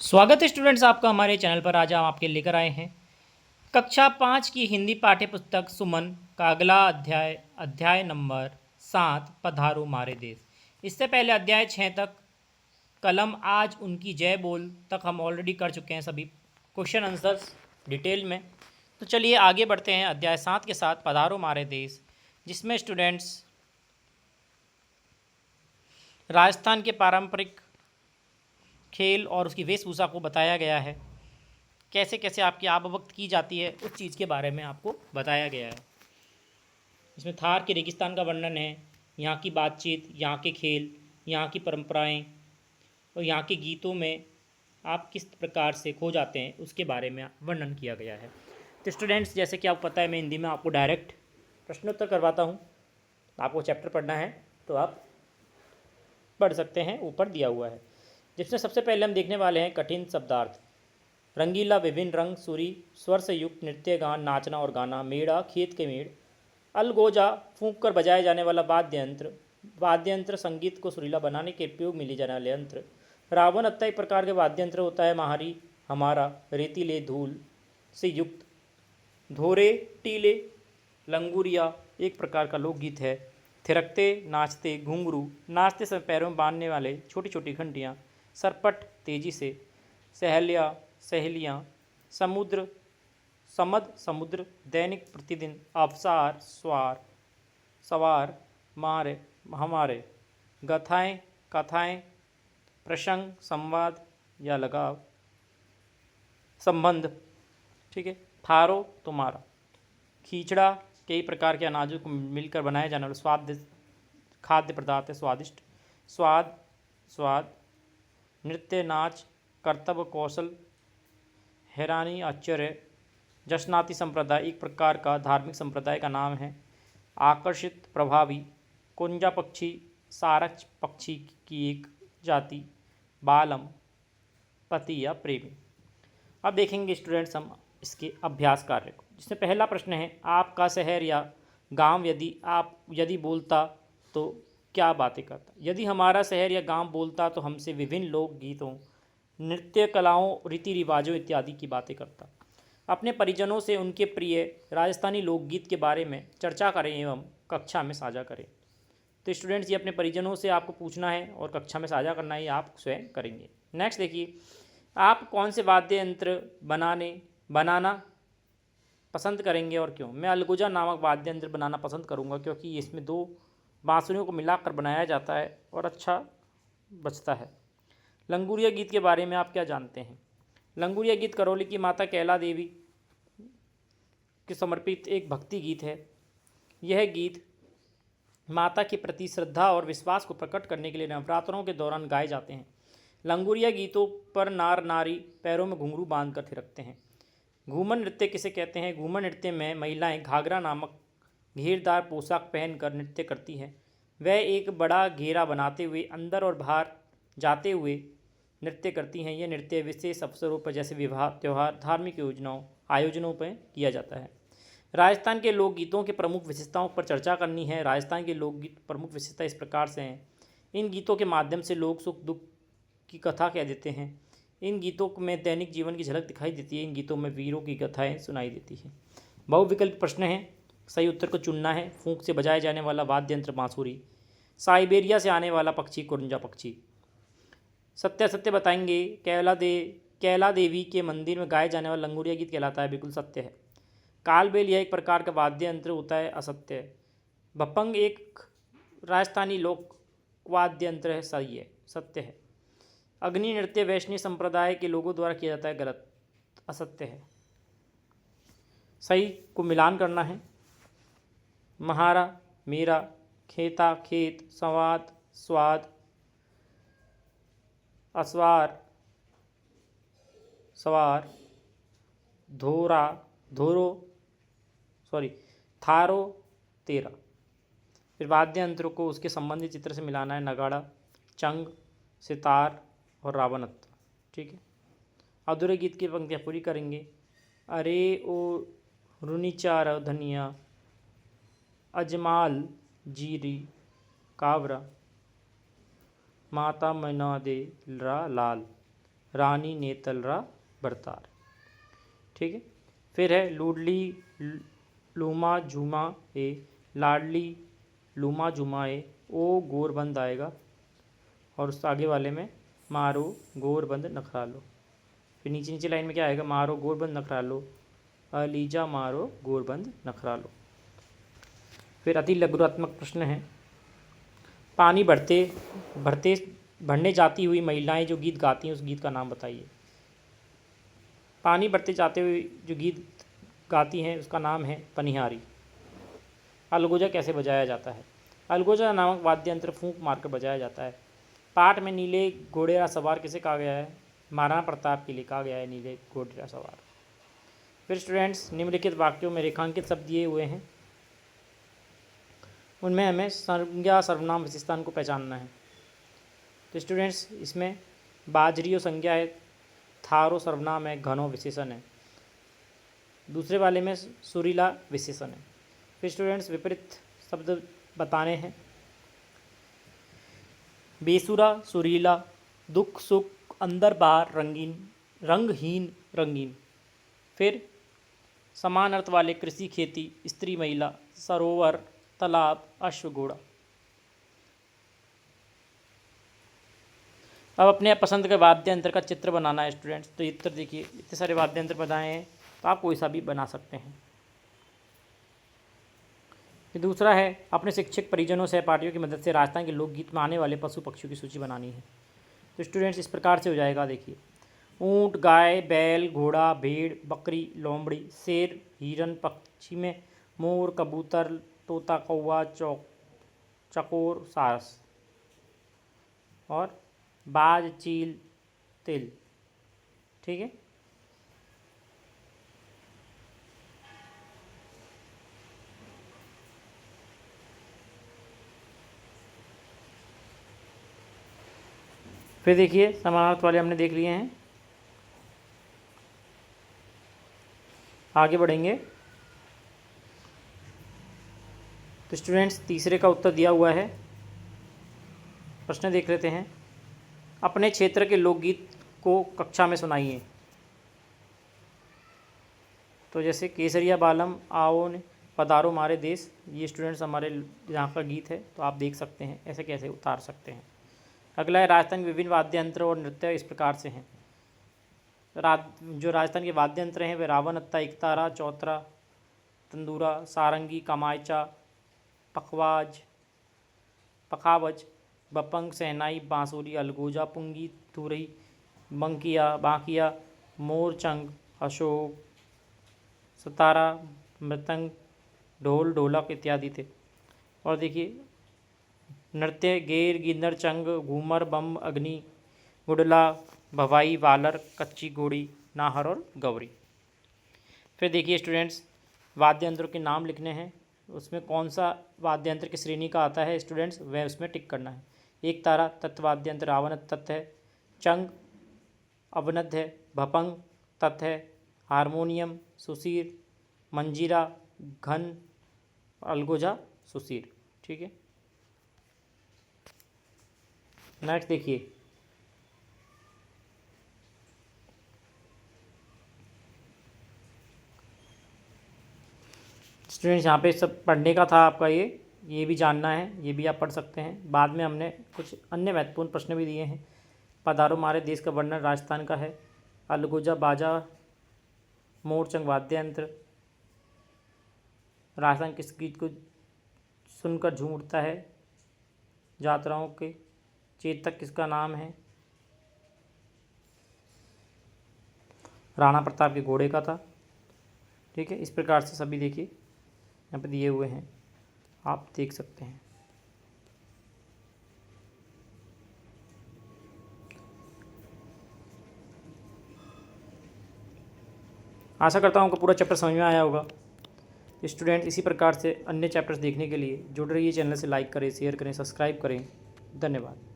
स्वागत है स्टूडेंट्स आपका हमारे चैनल पर। आज हम आपके लेकर आए हैं कक्षा 5 की हिंदी पाठ्य पुस्तक सुमन का अगला अध्याय अध्याय नंबर 7 पधारो मारे देश। इससे पहले अध्याय 6 तक कलम आज उनकी जय बोल तक हम ऑलरेडी कर चुके हैं सभी क्वेश्चन आंसर्स डिटेल में। तो चलिए आगे बढ़ते हैं अध्याय 7 के साथ पधारो मारे देश, जिसमें स्टूडेंट्स राजस्थान के पारंपरिक खेल और उसकी वेशभूषा को बताया गया है। कैसे कैसे आपकी आबवक्त की जाती है उस चीज़ के बारे में आपको बताया गया है। इसमें थार के रेगिस्तान का वर्णन है, यहाँ की बातचीत, यहाँ के खेल, यहाँ की परंपराएं और यहाँ के गीतों में आप किस प्रकार से खो जाते हैं उसके बारे में वर्णन किया गया है। तो स्टूडेंट्स, जैसे कि आपको पता है, मैं हिंदी में आपको डायरेक्ट प्रश्नोत्तर करवाता हूँ। आपको चैप्टर पढ़ना है तो आप पढ़ सकते हैं, ऊपर दिया हुआ है। जिसमें सबसे पहले हम देखने वाले हैं कठिन शब्दार्थ। रंगीला विभिन्न रंग, सुरी स्वर से युक्त नृत्य, गान, नाचना और गाना, मेड़ा खेत के मेड़, अलगोजा फूंक कर बजाए जाने वाला वाद्य यंत्र संगीत को सुरीला बनाने के उपयोग में लिए जाने वाले यंत्र। रावण अत्ता एक प्रकार के वाद्य यंत्र होता है। महारी, हमारा, रेतीले, धूल से युक्त, धोरे, टीले, लंगूरिया एक प्रकार का लोकगीत है। थिरकते, नाचते, घुंघरू, नाचते समय पैरों में बांधने वाले छोटी छोटी घंटियाँ, सरपट तेजी से, सहेलियाँ, सहेलियाँ, समुद्र, समुद्र, दैनिक प्रतिदिन, अवसार, स्वार, सवार, मारे, हमारे, गथाएँ, कथाएँ, प्रसंग, संवाद या लगाव, संबंध। ठीक है। थारो तुम्हारा, खींचड़ा कई प्रकार के अनाजों को मिलकर बनाया जाने वाला स्वादिष्ट खाद्य पदार्थ है। स्वादिष्ट, स्वाद, नृत्य, नाच, कर्तव्य, कौशल, हैरानी, आश्चर्य। जशनाती संप्रदाय एक प्रकार का धार्मिक संप्रदाय का नाम है। आकर्षित, प्रभावी, कुंजा पक्षी, सारच पक्षी की एक जाति, बालम, पति या प्रेमी। अब देखेंगे स्टूडेंट्स हम इसके अभ्यास कार्य को, जिसमें पहला प्रश्न है, आपका शहर या गांव यदि बोलता तो क्या बातें करता। यदि हमारा शहर या गांव बोलता तो हमसे विभिन्न लोक गीतों, नृत्य कलाओं, रीति रिवाजों इत्यादि की बातें करता। अपने परिजनों से उनके प्रिय राजस्थानी लोकगीत के बारे में चर्चा करें एवं कक्षा में साझा करें। तो स्टूडेंट्स, ये अपने परिजनों से आपको पूछना है और कक्षा में साझा करना है, ये आप स्वयं करेंगे। नेक्स्ट देखिए, आप कौन से वाद्य यंत्र बनाना पसंद करेंगे और क्यों। मैं अलगोजा नामक वाद्य यंत्र बनाना पसंद करूंगा, क्योंकि इसमें दो बांसुरियों को मिलाकर बनाया जाता है और अच्छा बजता है। लंगूरिया गीत के बारे में आप क्या जानते हैं। लंगूरिया गीत करौली की माता कैला देवी के समर्पित एक भक्ति गीत है। यह गीत माता के प्रति श्रद्धा और विश्वास को प्रकट करने के लिए नवरात्रों के दौरान गाए जाते हैं। लंगूरिया गीतों पर नार नारी पैरों में घुंघरू बांध कर थिरकते हैं। घूमर नृत्य किसे कहते हैं। घूमर नृत्य में महिलाएं घाघरा नामक घेरदार पोशाक पहनकर नृत्य करती हैं। वह एक बड़ा घेरा बनाते हुए अंदर और बाहर जाते हुए नृत्य करती हैं। यह नृत्य विशेष अवसरों पर जैसे विवाह, त्यौहार, धार्मिक आयोजनों पर किया जाता है। राजस्थान के लोकगीतों के प्रमुख विशेषताओं पर चर्चा करनी है। राजस्थान के लोकगीत प्रमुख विशेषता इस प्रकार से हैं। इन गीतों के माध्यम से लोग सुख दुख की कथा कह देते हैं। इन गीतों में दैनिक जीवन की झलक दिखाई देती है। इन गीतों में वीरों की कथाएं सुनाई देती हैं। बहुविकल्प प्रश्न है, सही उत्तर को चुनना है। फूंक से बजाया जाने वाला वाद्य यंत्र बांसुरी। साइबेरिया से आने वाला पक्षी कुरंजा पक्षी। सत्य बताएंगे। कैला देवी के मंदिर में गाया जाने वाला लंगूरिया गीत कहलाता है। बिल्कुल सत्य है। कालबेल यह एक प्रकार का वाद्य यंत्र होता है। असत्य है। भपंग एक राजस्थानी लोक वाद्य यंत्र है। सही है, सत्य है। अग्नि नृत्य वैष्णव संप्रदाय के लोगों द्वारा किया जाता है। गलत, असत्य है। सही को मिलान करना है। महारा, मेरा, खेता, खेत, संवाद, स्वाद, अस्वार, सवार, थारो, तेरा। फिर वाद्य यंत्र को उसके संबंधित चित्र से मिलाना है। नगाड़ा, चंग, सितार और रावणत्त। ठीक है। अधूरे गीत की पंक्तियाँ पूरी करेंगे। अरे ओ रुनिचार धनिया, अजमाल जीरी कावरा, माता मैना दे लाल। रानी ने तलरा बरतार। ठीक है। फिर है लूडली लूमा झूमा ए, लाडली लूमा झूमा ए, ओ गोरबंद आएगा, और उस आगे वाले में मारो गोरबंद नखरालो। फिर नीचे नीचे लाइन में क्या आएगा, मारो गोरबंद नखरालो, अलीजा मारो गोरबंद नखरालो। फिर अति लघुरात्मक प्रश्न है, पानी भरने जाती हुई महिलाएं जो गीत गाती हैं उस गीत का नाम बताइए। पानी भरते जाते हुए जो गीत गाती हैं उसका नाम है पनिहारी। अलगोजा कैसे बजाया जाता है? अलगोजा नामक वाद्य यंत्र फूंक मारकर बजाया जाता है। पाठ में नीले घोड़ेरा सवार किसे कहा गया है? महाराणा प्रताप के लिए कहा गया है नीले घोड़ेरा सवार। फिर स्टूडेंट्स निम्नलिखित वाक्यों में रेखांकित शब्द दिए हुए हैं, उनमें हमें संज्ञा सर्वनाम विशेषण को पहचानना है। तो स्टूडेंट्स इसमें बाजरियो संज्ञा है, थारो सर्वनाम है, घनो विशेषण है, दूसरे वाले में सुरीला विशेषण है। फिर स्टूडेंट्स विपरीत शब्द बताने हैं, बेसुरा सुरीला, दुख सुख, अंदर बाहर, रंगीन रंगहीन रंगीन। फिर समान अर्थ वाले कृषि खेती, स्त्री महिला, सरोवर, तालाब, अश्व घोड़ा। अब अपने पसंद के वाद्य यंत्र का चित्र बनाना है स्टूडेंट्स। तो चित्र देखिए, इतने सारे वाद्य यंत्र बनाए हैं, तो आप कोई सा भी बना सकते हैं। फिर दूसरा है अपने शिक्षक परिजनों सहपाठियों की मदद से राजस्थान के लोकगीत में आने वाले पशु पक्षियों की सूची बनानी है। तो स्टूडेंट्स इस प्रकार से हो जाएगा, देखिए, ऊँट, गाय, बैल, घोड़ा, भेड़, बकरी, लोमड़ी, शेर, हिरन, पक्षी में मोर, कबूतर, तोता, कौवा, चकोर, सारस, और बाज, चील, तिल। ठीक है। फिर देखिए समानार्थ वाले हमने देख लिए हैं, आगे बढ़ेंगे। तो स्टूडेंट्स तीसरे का उत्तर दिया हुआ है, प्रश्न देख लेते हैं। अपने क्षेत्र के लोकगीत को कक्षा में सुनाइए। तो जैसे केसरिया बालम आओ ने पधारो हमारे देश, ये स्टूडेंट्स हमारे यहाँ का गीत है, तो आप देख सकते हैं ऐसे कैसे उतार सकते हैं। अगला है राजस्थान के विभिन्न वाद्य यंत्र और नृत्य इस प्रकार से हैं। जो राजस्थान के वाद्य यंत्र हैं वे रावण अत्ता, एकतारा, चौतरा, तंदूरा, सारंगी, कमायचा, पखावज, बपंग, सहनाई, बांसुरी, अलगोजा, पुंगी, तुरही, बांकिया, मोरचंग, अशोक, सतारा, मृदंग, ढोल, ढोलक इत्यादि थे। और देखिए नृत्य गेर, गिन्नर, चंग, घूमर, बम, अग्नि, गुडला, भवाई, वालर, कच्ची घोड़ी, नाहर और गौरी। फिर देखिए स्टूडेंट्स वाद्य यंत्रों के नाम लिखने हैं, उसमें कौन सा वाद्य यंत्र की श्रेणी का आता है स्टूडेंट्स वह उसमें टिक करना है। एक तारा तत्वाद्य यंत्र रावण तत्व है, चंग अवनद है, भपंग तत्व है, हारमोनियम सुसीर, मंजीरा घन, अलगोजा सुसीर। ठीक है। नेक्स्ट देखिए स्टूडेंट्स यहाँ पे सब पढ़ने का था आपका, ये भी जानना है, ये भी आप पढ़ सकते हैं। बाद में हमने कुछ अन्य महत्वपूर्ण प्रश्न भी दिए हैं। पधारो हमारे देश का वर्णन राजस्थान का है, अलगोजा बाजा, मोरचंग वाद्य यंत्र, राजस्थान किस गीत को सुनकर झूम उठता है, यात्राओं के चेतक किसका नाम है, राणा प्रताप के घोड़े का था। ठीक है। इस प्रकार से सभी देखिए यहाँ पे दिए हुए हैं, आप देख सकते हैं। आशा करता हूँ आपको पूरा चैप्टर समझ में आया होगा। स्टूडेंट इसी प्रकार से अन्य चैप्टर्स देखने के लिए जुड़ रहिए, चैनल से लाइक करें, शेयर करें, सब्सक्राइब करें। धन्यवाद।